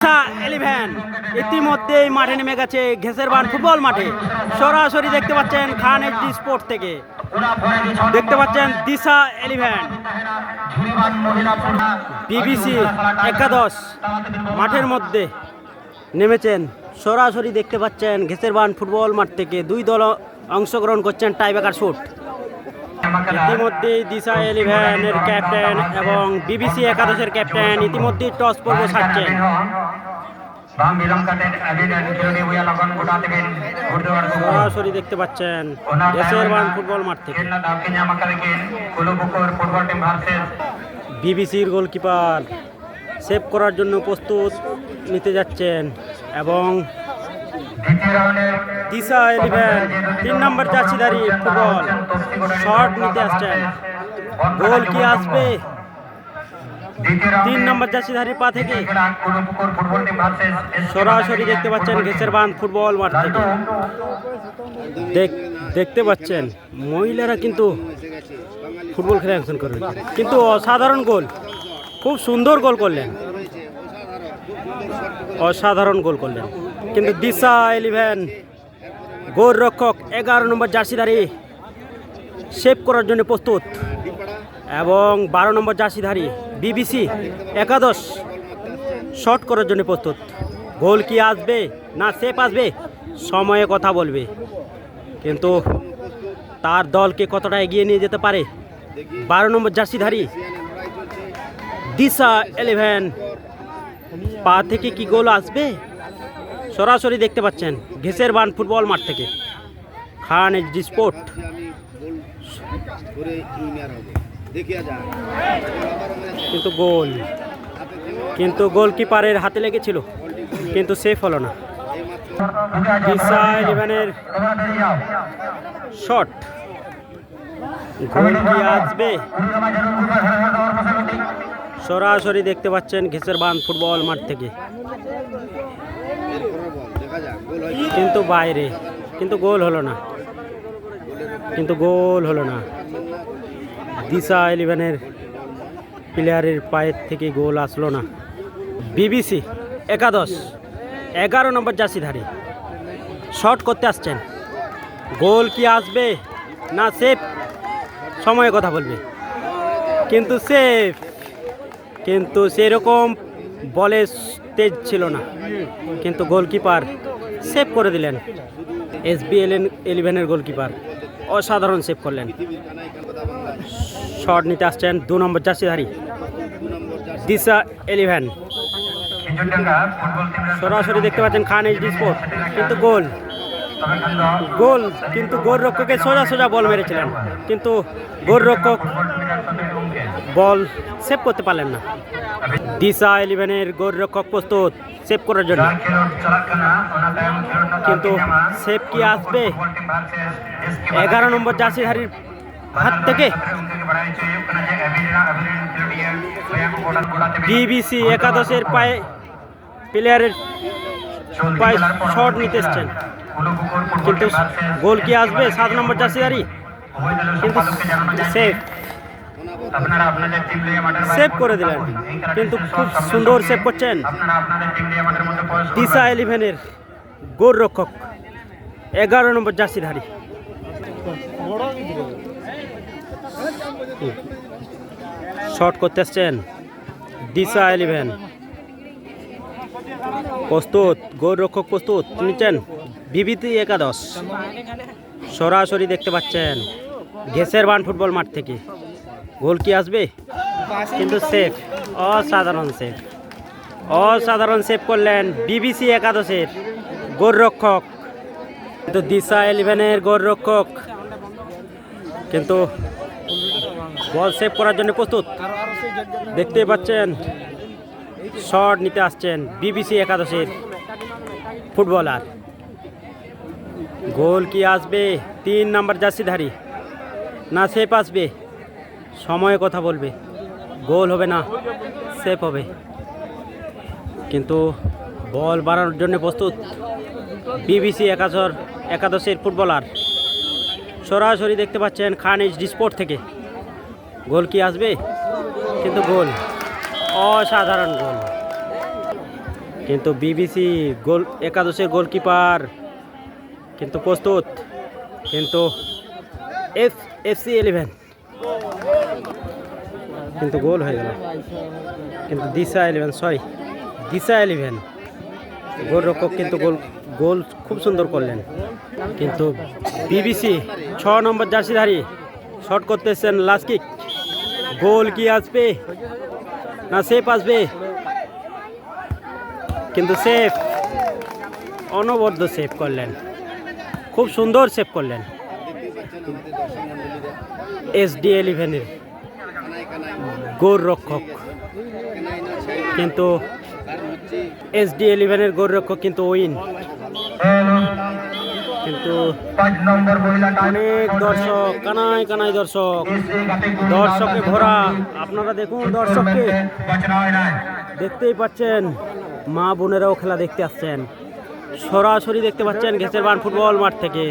11 ইতিমধ্যেই মাঠে নেমে গেছে ঘেসেরবান ফুটবল মাঠে। সরাসরি দেখতে পাচ্ছেন খান এইচডি স্পোর্ট থেকে, দেখতে পাচ্ছেন দিশা 11 বিবিসি একাদশ মাঠের মধ্যে নেমেছেন। সরাসরি দেখতে পাচ্ছেন ঘেসেরবান ফুটবল মাঠ থেকে দুই দল অংশগ্রহণ করছেন টাইব্রেকার শুট। ইতিমধ্যেই দিশা 11 এর ক্যাপ্টেন এবং বিবিসি একাদশের ক্যাপ্টেন ইতিমধ্যেই টস পর্ব ছাড়ছেন। সরাসরি দেখতে পাচ্ছেন ঘেসেরবান ফুটবল মাঠ থেকে বিবিসির গোলকিপার সেভ করার জন্য প্রস্তুত নিতে যাচ্ছেন এবং দিশা 11 3 নম্বর জার্সিধারী ফুটবল শট নিতে আসছেন। গোল কি আসবে 3 নম্বর জার্সিধারী পা থেকে? সরাসরি দেখতে পাচ্ছেন ঘেসেরবান ফুটবল মাঠ থেকে দেখতে পাচ্ছেন মহিলারা কিন্তু ফুটবল খেলে অ্যাকশন করবেন, কিন্তু অসাধারণ গোল, খুব সুন্দর গোল করলেন, অসাধারণ গোল করলেন। কিন্তু দিশা 11 গোলরক্ষক 11 নম্বর জার্সিধারী সেভ করার জন্য প্রস্তুত এবং 12 নম্বর জার্সিধারী বিবিসি একাদশ শট করার জন্য প্রস্তুত। গোল কি আসবে না সেভ আসবে সময়ে কথা বলবে, কিন্তু তার দলকে কতটা এগিয়ে নিয়ে যেতে পারে 12 নম্বর জার্সিধারী দিশা 11 পা থেকে কি গোল আসবে? সরাসরি দেখতে পাচ্ছেন ঘেসেরবান ফুটবল মাঠ থেকে খান এইচডি স্পোর্ট। কিন্তু গোলকিপারের হাতে লেগেছিল, কিন্তু সেফ হলো না। দিশা 11 এর শট, গোল কি আসবে? সরাসরি দেখতে পাচ্ছেন ঘেসেরবান ফুটবল মাঠ থেকে, কিন্তু বাইরে, কিন্তু গোল হলো না, দিশা 11 এর প্লেয়ারের পায়ের থেকে গোল আসলো না। বিবিসি একাদশ 11 নম্বর জার্সিধারী শট করতে আসছেন। গোল কি আসবে না সেভ সময়ে কথা বলবে, কিন্তু সেভ, কিন্তু সেরকম বলে তেজ ছিল না, কিন্তু গোলকিপার সেভ করে দিলেন। SBL 11 এর গোলকিপার অসাধারণ সেভ করলেন। শট নিতে আসছেন 2 নম্বর জার্সিধারী দিশা 11। সরাসরি দেখতে পাচ্ছেন খান এইচডি স্পোর্ট, কিন্তু কিন্তু গোলরক্ষকে সোজা বল মেরেছিলেন, কিন্তু গোলরক্ষক বল সেভ করতে পারলেন না। দিশা 11 এর গোলরক্ষক প্রস্তুত সেভ করার জন্য, কিন্তু সেভ কি আসবে 11 নম্বর জার্সিধারীর হাত থেকে? বিবিসি একাদশের পায়ে প্লেয়ারের পায়ে শট নিতে এসছেন, কিন্তু গোল কি আসবে 7 নম্বর জার্সিধারী? কিন্তু সেভ করে দিলেন, কিন্তু খুব সুন্দর সেভ করছেন দিশা 11 এর গোলরক্ষক 11 নম্বর জার্সিধারী। শট করতে আসছেন দিশা 11 প্রস্তুত, গোলরক্ষক প্রস্তুত নিচ্ছেন বিবিসি একাদশ। সরাসরি দেখতে পাচ্ছেন ঘেসেরবান ফুটবল মাঠ থেকে গোল কি আসবে, কিন্তু সেভ, অসাধারণ সেভ করলেন বিবিসি একাদশের গোলরক্ষক। কিন্তু দিশা 11 এর গোলরক্ষক কিন্তু বল সেভ করার জন্য প্রস্তুত, দেখতে পাচ্ছেন শট নিতে আসছেন বিবিসি একাদশের ফুটবলার। গোল কি আসবে 3 নম্বর জার্সিধারী না সেভ আসবে সময়ে কথা বলবে, গোল হবে না সেভ হবে, কিন্তু বল বাড়ানোর জন্য প্রস্তুত বিবিসি একাদশের ফুটবলার। সরাসরি দেখতে পাচ্ছেন খান এইচডি স্পোর্ট থেকে গোল কি আসবে, কিন্তু গোল, অসাধারণ গোল, কিন্তু বিবিসি গোল একাদশের গোলকিপার কিন্তু প্রস্তুত, কিন্তু FC 11 কিন্তু গোল হয়ে গেল, কিন্তু দিশা 11 গোলরক্ষক কিন্তু গোল খুব সুন্দর করলেন। কিন্তু বিবিসি 6 নম্বর জার্সিধারী শট করতেছেন, লাস্ট কিক, গোল কি আসবে না সেফ আসবে, কিন্তু সেফ, অনবদ্য সেভ করলেন, খুব সুন্দর সেভ করলেন SD 11 গোলরক্ষক। কিন্তু SD 11 গোলরক্ষক কিন্তু উইন। কিন্তু অনেক দর্শক, কানায় দর্শকে ভরা, আপনারা দেখুন দর্শককে, দেখতেই পাচ্ছেন মা বোনেরাও খেলা দেখতে আসছেন, সরাসরি দেখতে পাচ্ছেন ঘেসেরবান ফুটবল মাঠ থেকে।